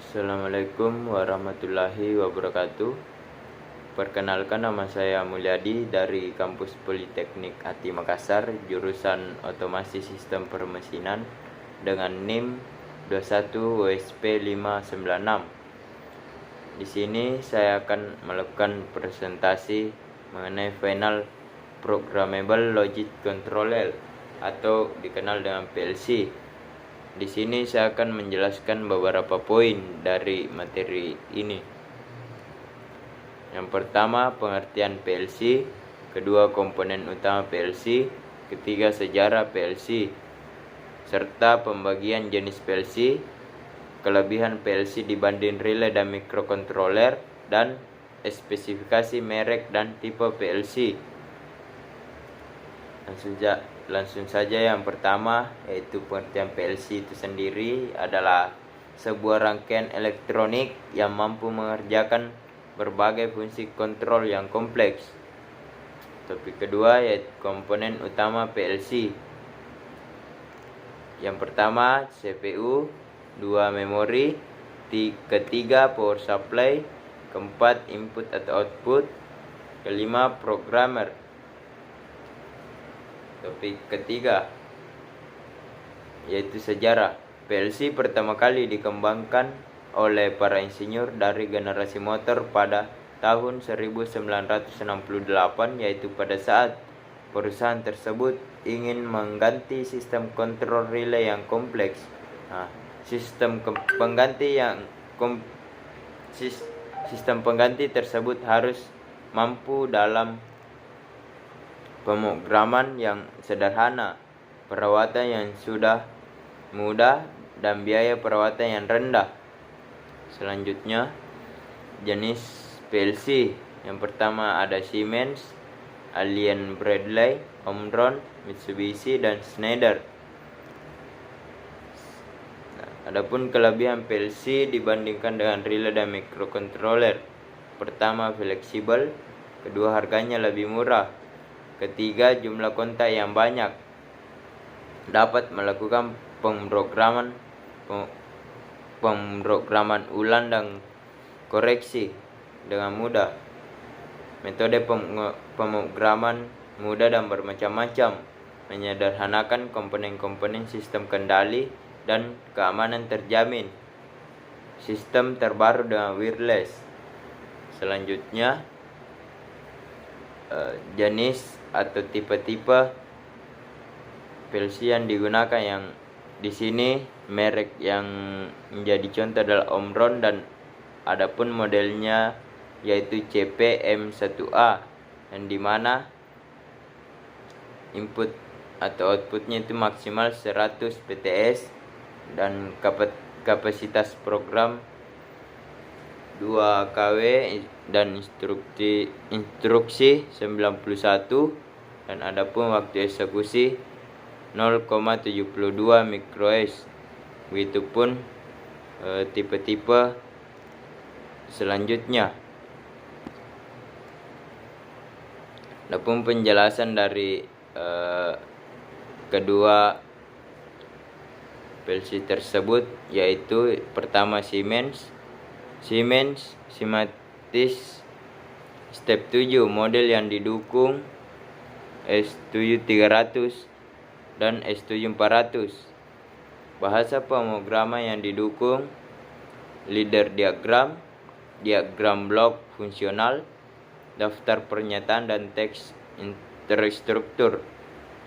Assalamualaikum warahmatullahi wabarakatuh. Perkenalkan, nama saya Mulyadi dari Kampus Politeknik Ati Makassar, jurusan Otomasi Sistem Permesinan dengan NIM 21 WSP 596. Di sini saya akan melakukan presentasi mengenai Final Programmable Logic Controller atau dikenal dengan PLC. Di sini saya akan menjelaskan beberapa poin dari materi ini. Yang pertama, pengertian PLC. Kedua, komponen utama PLC. Ketiga, sejarah PLC serta pembagian jenis PLC, kelebihan PLC dibanding relay dan microcontroller, dan spesifikasi merek dan tipe PLC. Langsung saja yang pertama, yaitu pengertian PLC itu sendiri adalah sebuah rangkaian elektronik yang mampu mengerjakan berbagai fungsi kontrol yang kompleks. Topik kedua yaitu komponen utama PLC. Yang pertama CPU, dua memori, ketiga power supply, keempat input atau output, kelima programmer. Topik ketiga yaitu sejarah. PLC pertama kali dikembangkan oleh para insinyur dari generasi motor pada tahun 1968, yaitu pada saat perusahaan tersebut ingin mengganti sistem kontrol relay yang kompleks. Sistem pengganti tersebut harus mampu dalam pemrograman yang sederhana, perawatan yang sudah mudah, dan biaya perawatan yang rendah. Selanjutnya, jenis PLC. Yang pertama ada Siemens, Allen Bradley, Omron, Mitsubishi, dan Schneider. Adapun kelebihan PLC dibandingkan dengan relay dan microcontroller. Pertama, fleksibel. Kedua, harganya lebih murah. Ketiga, jumlah kontak yang banyak. Dapat melakukan pemrograman ulang dan koreksi dengan mudah. Metode pemrograman mudah dan bermacam-macam, menyederhanakan komponen-komponen sistem kendali dan keamanan terjamin. Sistem terbaru dengan wireless. Selanjutnya, jenis atau tipe-tipe PLC yang digunakan. Yang di sini merek yang menjadi contoh adalah Omron, dan adapun modelnya yaitu CP-M1A, yang dimana input atau outputnya itu maksimal 100 PTS dan kapasitas program 2 kW dan instruksi 91, dan adapun waktu eksekusi 0,72 mikrohertz. Begitupun tipe-tipe selanjutnya. Adapun penjelasan dari kedua PLC tersebut yaitu pertama Siemens Simatis Step 7, model yang didukung S7300 dan S7400. Bahasa pemrograman yang didukung leader diagram, diagram blok fungsional, daftar pernyataan, dan teks terstruktur.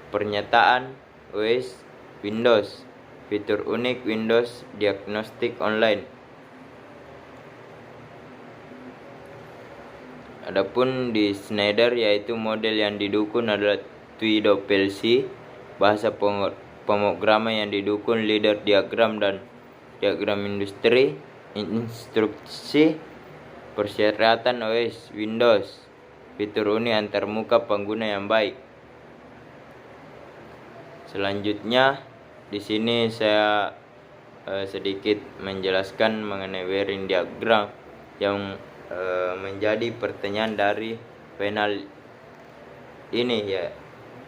Pernyataan OS Windows, fitur unik Windows Diagnostic Online. Adapun di Schneider yaitu model yang didukung adalah Twido PLC, bahasa pemrograman yang didukung leader diagram dan diagram industri, instruksi, persyaratan OS Windows, fitur unik antarmuka pengguna yang baik. Selanjutnya di sini saya sedikit menjelaskan mengenai wiring diagram yang menjadi pertanyaan dari final ini,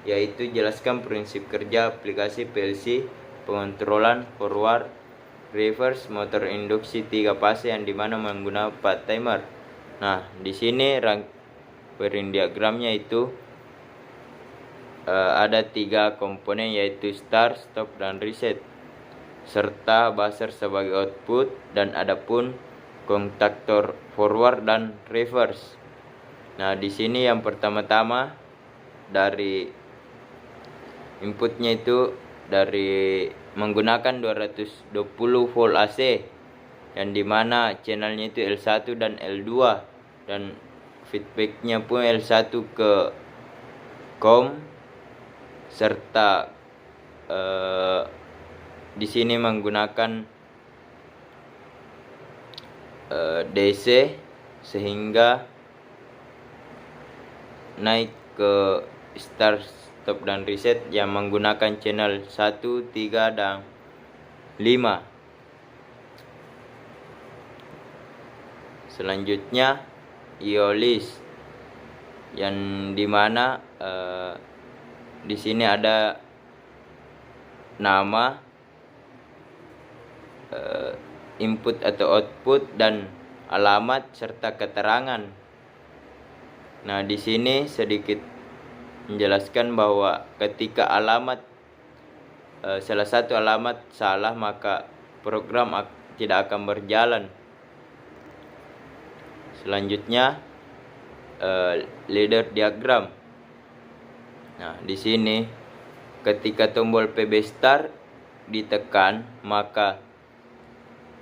yaitu jelaskan prinsip kerja aplikasi PLC, pengontrolan forward, reverse, motor induksi 3 fase yang dimana menggunakan part timer. Nah, di sini wiring diagramnya itu ada 3 komponen, yaitu start, stop, dan reset, serta buzzer sebagai output, dan adapun kontaktor forward dan reverse. Nah, di sini yang pertama-tama dari inputnya itu dari menggunakan 220 volt AC, yang dimana channelnya itu L1 dan L2, dan feedbacknya pun L1 ke COM, serta di sini menggunakan DC, sehingga naik ke start, stop, dan reset yang menggunakan channel 1, 3, dan 5. Selanjutnya IO-list, yang dimana di sini ada nama, input atau output, dan alamat serta keterangan. Nah, di sini sedikit menjelaskan bahwa ketika alamat salah satu alamat salah, maka program tidak akan berjalan. Selanjutnya ladder diagram. Nah, di sini ketika tombol PB start ditekan, maka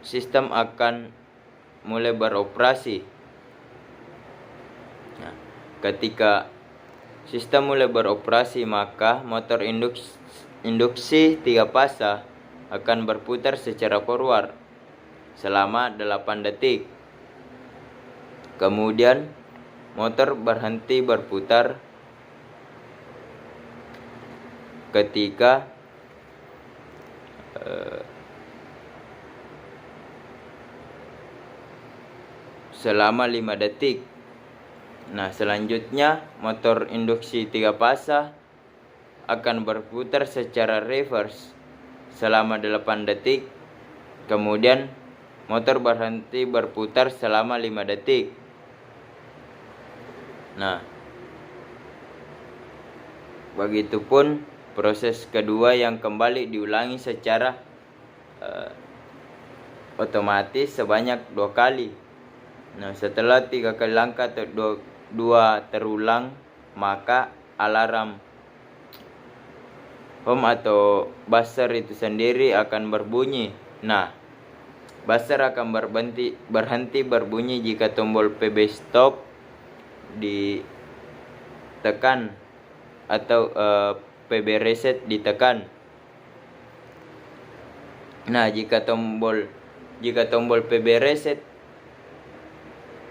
sistem akan mulai beroperasi. Nah, ketika sistem mulai beroperasi, maka motor induksi 3 fase akan berputar secara forward selama 8 detik. Kemudian motor berhenti berputar ketika selama 5 detik. Nah, selanjutnya motor induksi 3 fase akan berputar secara reverse selama 8 detik. Kemudian motor berhenti berputar selama 5 detik. Nah, begitupun proses kedua yang kembali diulangi secara otomatis sebanyak 2 kali. Nah, setelah 3 kali langkah atau 2 terulang, maka alarm home atau buzzer itu sendiri akan berbunyi. Nah, buzzer akan berhenti berbunyi jika tombol PB stop ditekan atau PB reset ditekan. Nah, jika tombol PB reset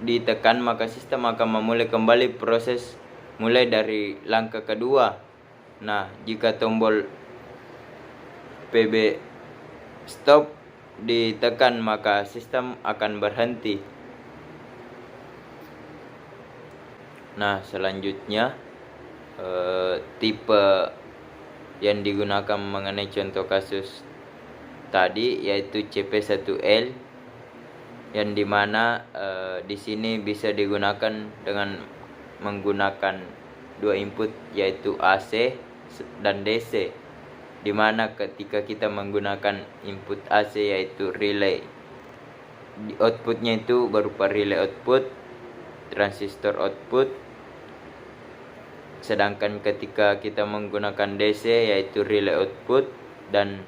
ditekan, maka sistem akan memulai kembali proses mulai dari langkah kedua. Nah, jika tombol PB stop ditekan, maka sistem akan berhenti. Nah, selanjutnya tipe yang digunakan mengenai contoh kasus tadi yaitu CP1L, yang dimana di sini bisa digunakan dengan menggunakan 2 input yaitu AC dan DC, dimana ketika kita menggunakan input AC yaitu relay, outputnya itu berupa relay output, transistor output. Sedangkan ketika kita menggunakan DC yaitu relay output dan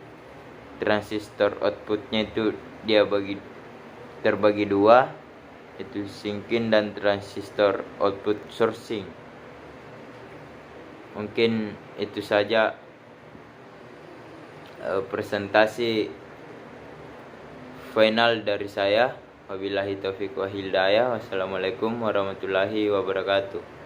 transistor outputnya itu dia terbagi 2, yaitu sinking dan transistor output sourcing. Mungkin itu saja presentasi final dari saya. Wabillahi taufiq wa hidayah. Wassalamualaikum warahmatullahi wabarakatuh.